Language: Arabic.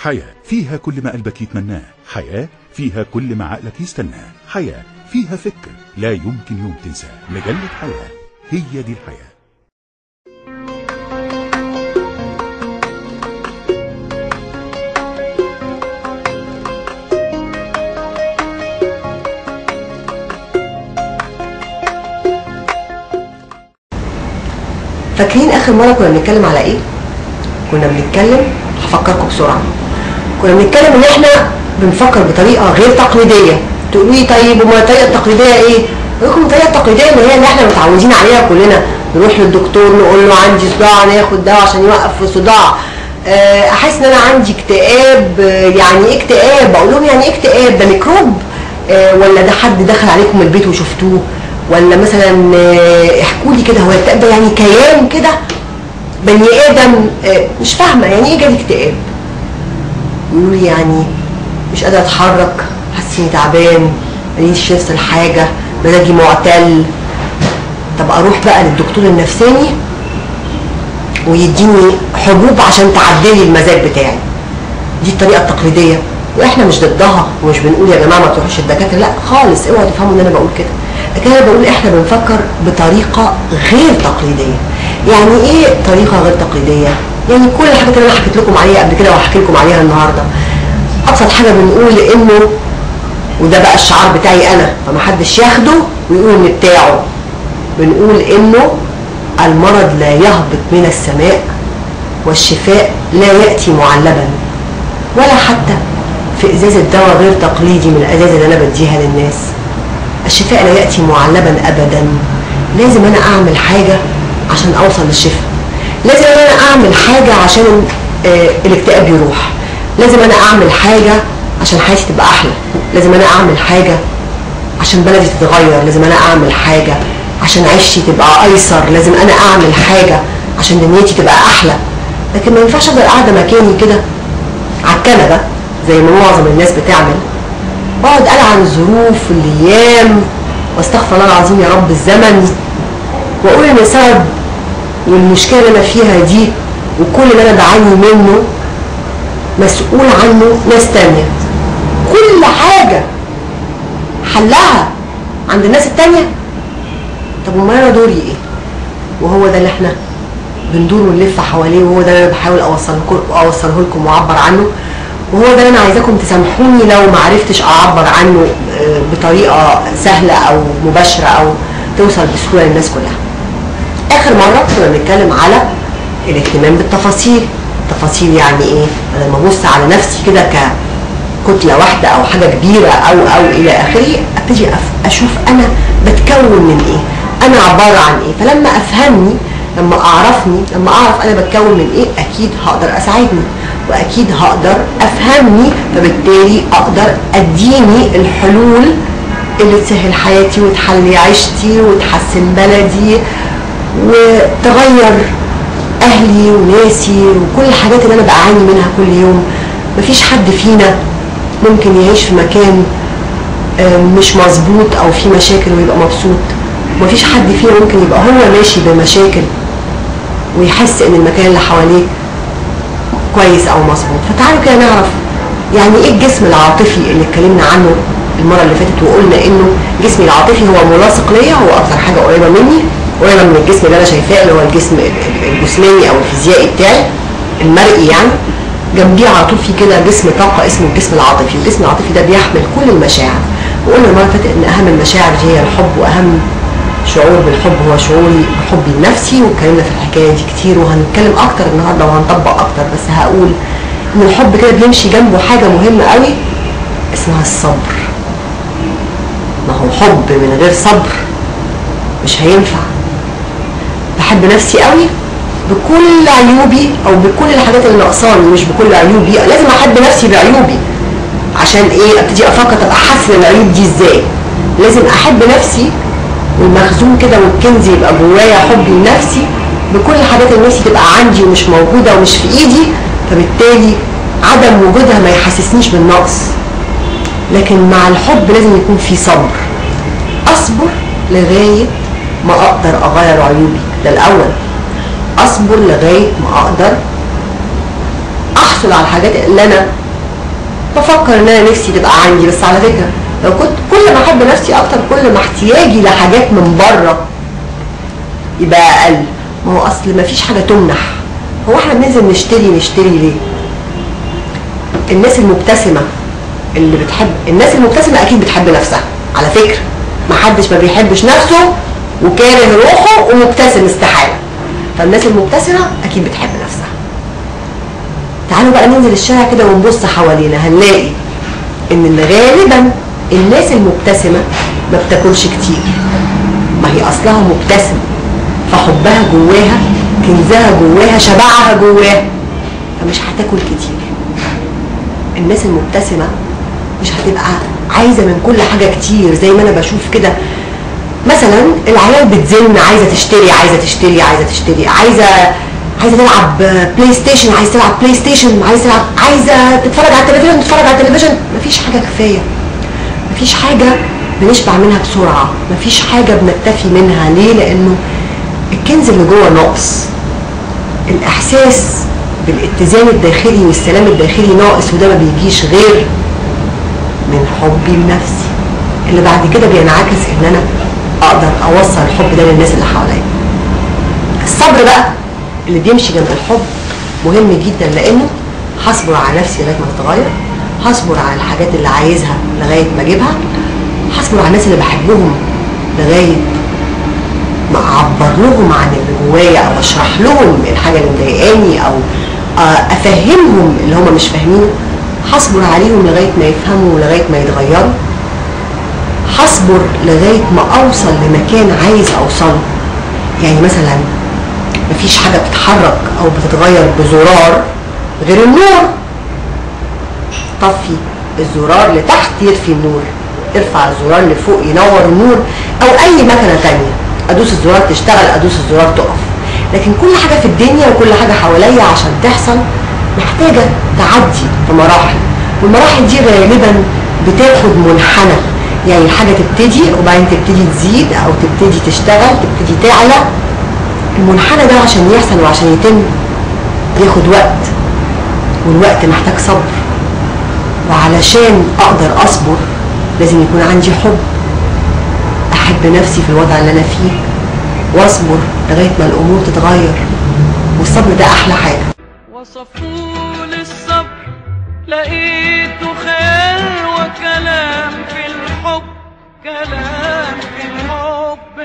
حياة فيها كل ما قلبك يتمناه، حياة فيها كل ما عقلك يستناه، حياة فيها فكر لا يمكن يوم تنساه. مجلة حياة، هي دي الحياة. فاكرين اخر مره كنا بنتكلم على ايه؟ كنا بنتكلم، هفكركم بسرعه، كنا بنتكلم ان احنا بنفكر بطريقه غير تقليديه. تقولوا لي طيب وما الطريقه التقليديه ايه؟ اقول لكم الطريقه التقليديه اللي هي اللي احنا متعودين عليها كلنا، نروح للدكتور نقول له عندي صداع ناخد دواء عشان يوقف الصداع. احس ان انا عندي اكتئاب. يعني ايه اكتئاب؟ اقول لهم يعني ايه اكتئاب؟ ده ميكروب ولا ده حد دخل عليكم البيت وشفتوه؟ ولا مثلا احكوا لي كده، هو الاكتئاب ده يعني كيان كده بني ادم؟ مش فاهمه يعني ايه جالي اكتئاب. يقولوا لي يعني مش قادره اتحرك، حاسس اني تعبان، ماليش نفس الحاجه، مزاجي معتل. طب اروح بقى للدكتور النفساني ويديني حبوب عشان تعدلي المزاج بتاعي. دي الطريقه التقليديه، واحنا مش ضدها ومش بنقول يا جماعه ما تروحوش الدكاتره، لا خالص، اوعوا تفهموا ان انا بقول كده. لكن انا بقول احنا بنفكر بطريقه غير تقليديه. يعني ايه طريقه غير تقليديه؟ يعني كل الحاجات اللي انا حكيت لكم عليها قبل كده وهحكي لكم عليها النهارده. ابسط حاجه بنقول انه، وده بقى الشعار بتاعي انا فمحدش ياخده ويقول ان بتاعه، بنقول انه المرض لا يهبط من السماء والشفاء لا ياتي معلبا، ولا حتى في ازازه دواء غير تقليدي من الازازه اللي انا بديها للناس. الشفاء لا ياتي معلبا ابدا. لازم انا اعمل حاجه عشان اوصل للشفاء، لازم انا اعمل حاجه عشان الاكتئاب يروح، لازم انا اعمل حاجه عشان حياتي تبقى احلى، لازم انا اعمل حاجه عشان بلدي تتغير، لازم انا اعمل حاجه عشان عيشتي تبقى ايسر، لازم انا اعمل حاجه عشان دنيتي تبقى احلى. لكن ما ينفعش افضل قاعده مكاني كده على الكنبه زي ما معظم الناس بتعمل، واقعد العن الظروف والايام واستغفر الله العظيم يا رب الزمن، واقول ان السبب والمشكله اللي انا فيها دي وكل اللي انا بعاني منه مسؤول عنه ناس تانيه. كل حاجه حلها عند الناس التانيه. طب امال انا دوري ايه؟ وهو ده اللي احنا بندور ونلف حواليه، وهو ده اللي انا بحاول اوصله لكم واعبر عنه، وهو ده اللي انا عايزاكم تسامحوني لو ما عرفتش اعبر عنه بطريقه سهله او مباشره او توصل بسهوله للناس كلها. اخر مره كنا بنتكلم على الاهتمام بالتفاصيل. التفاصيل يعني ايه؟ انا لما ابص على نفسي كده ككتله واحده او حاجه كبيره او الى اخره، ابتدي اشوف انا بتكون من ايه، انا عباره عن ايه. فلما افهمني، لما اعرفني، لما اعرف انا بتكون من ايه، اكيد هقدر اساعدني واكيد هقدر افهمني، فبالتالي اقدر اديني الحلول اللي تسهل حياتي وتحلي عيشتي وتحسن بلدي وتغير اهلي وناسي وكل الحاجات اللي انا بعاني منها كل يوم. مفيش حد فينا ممكن يعيش في مكان مش مظبوط او في مشاكل ويبقى مبسوط. مفيش حد فينا ممكن يبقى هو ماشي بمشاكل ويحس ان المكان اللي حواليه كويس او مظبوط. فتعالوا كده نعرف يعني ايه الجسم العاطفي اللي اتكلمنا عنه المره اللي فاتت، وقلنا انه جسمي العاطفي هو ملاصق ليا، هو اكتر حاجه قريبه مني، قريبه من الجسم اللي انا شايفاه اللي هو الجسم الجسماني او الفيزيائي بتاعي المرئي يعني. جنبيه على طول في كده جسم طاقه اسمه الجسم العاطفي. الجسم العاطفي ده بيحمل كل المشاعر، وقلنا المره اللي فاتت ان اهم المشاعر هي الحب، واهم شعور بالحب هو شعوري بحبي لنفسي، واتكلمنا في الحكايه دي كتير وهنتكلم اكتر النهارده وهنطبق اكتر. بس هقول ان الحب كده بيمشي جنبه حاجه مهمه قوي اسمها الصبر. ما هو حب من غير صبر مش هينفع. بحب نفسي قوي بكل عيوبي او بكل الحاجات اللي ناقصاني، مش بكل عيوبي، لازم احب نفسي بعيوبي. عشان ايه؟ ابتدي افكر طب احسن العيوب دي ازاي؟ لازم احب نفسي والمخزون كده والكنز يبقى جوايا حبي لنفسي بكل الحاجات اللي نفسي تبقى عندي ومش موجوده ومش في ايدي، فبالتالي عدم وجودها ما يحسسنيش بالنقص. لكن مع الحب لازم يكون في صبر. اصبر لغايه ما اقدر اغير عيوبي، ده الاول. اصبر لغايه ما اقدر احصل على الحاجات اللي انا بفكر ان انا نفسي تبقى عندي. بس على فكره لو كنت كل ما احب نفسي اكتر كل ما احتياجي لحاجات من بره يبقى اقل. ما هو اصل ما فيش حاجه تمنح. هو احنا بننزل نشتري ليه؟ الناس المبتسمه اللي بتحب، الناس المبتسمه اكيد بتحب نفسها على فكره. ما حدش ما بيحبش نفسه وكاره روحه ومبتسم استحاله. فالناس المبتسمه اكيد بتحب نفسها. تعالوا بقى ننزل الشارع كده ونبص حوالينا هنلاقي ان غالبا الناس المبتسمه ما بتاكلش كتير. ما هي اصلها مبتسم، فحبها جواها، كنزها جواها، شبعها جواها، فمش هتاكل كتير. الناس المبتسمه مش هتبقى عايزه من كل حاجه كتير. زي ما انا بشوف كده مثلا العيال بتزن، عايزه تشتري عايزه تلعب بلاي ستيشن، عايزه تلعب بلاي ستيشن، عايزه تتفرج على التلفزيون، مفيش حاجه كفايه، مفيش حاجه بنشبع منها بسرعه، مفيش حاجه بنكتفي منها. ليه؟ لانه الكنز اللي جوه ناقص. الاحساس بالاتزان الداخلي والسلام الداخلي ناقص، وده ما بيجيش غير من حبي لنفسي اللي بعد كده بينعكس ان انا اقدر اوصل الحب ده للناس اللي حواليا. الصبر بقى اللي بيمشي جنب الحب مهم جدا، لانه هصبر على نفسي لغايه ما اتغير، هصبر على الحاجات اللي عايزها لغايه ما اجيبها، هصبر على الناس اللي بحبهم لغايه ما اعبر لهم عن اللي جوايا، او اشرح لهم الحاجه اللي مضايقاني، او افهمهم اللي هم مش فاهمينه، هصبر عليهم لغايه ما يفهموا ولغايه ما يتغيروا، هصبر لغايه ما اوصل لمكان عايز اوصله. يعني مثلا مفيش حاجه بتتحرك او بتتغير بزرار غير النور. طفي الزرار لتحت يطفي النور، ارفع الزرار لفوق ينور النور، او اي مكنه تانيه ادوس الزرار تشتغل، ادوس الزرار تقف. لكن كل حاجه في الدنيا وكل حاجه حواليا عشان تحصل محتاجه تعدي بمراحل، والمراحل دي غالبا بتاخد منحنى. يعني الحاجه تبتدي وبعدين تبتدي تزيد او تبتدي تشتغل، تبتدي تعلى. المنحنى ده عشان يحصل وعشان يتم ياخد وقت، والوقت محتاج صبر. وعلشان اقدر اصبر لازم يكون عندي حب، احب نفسي في الوضع اللي انا فيه، واصبر لغايه ما الامور تتغير. والصبر ده احلى حاجه. وصفوا للصبر لقيته خيال وكلام في الحب، كلام في الحب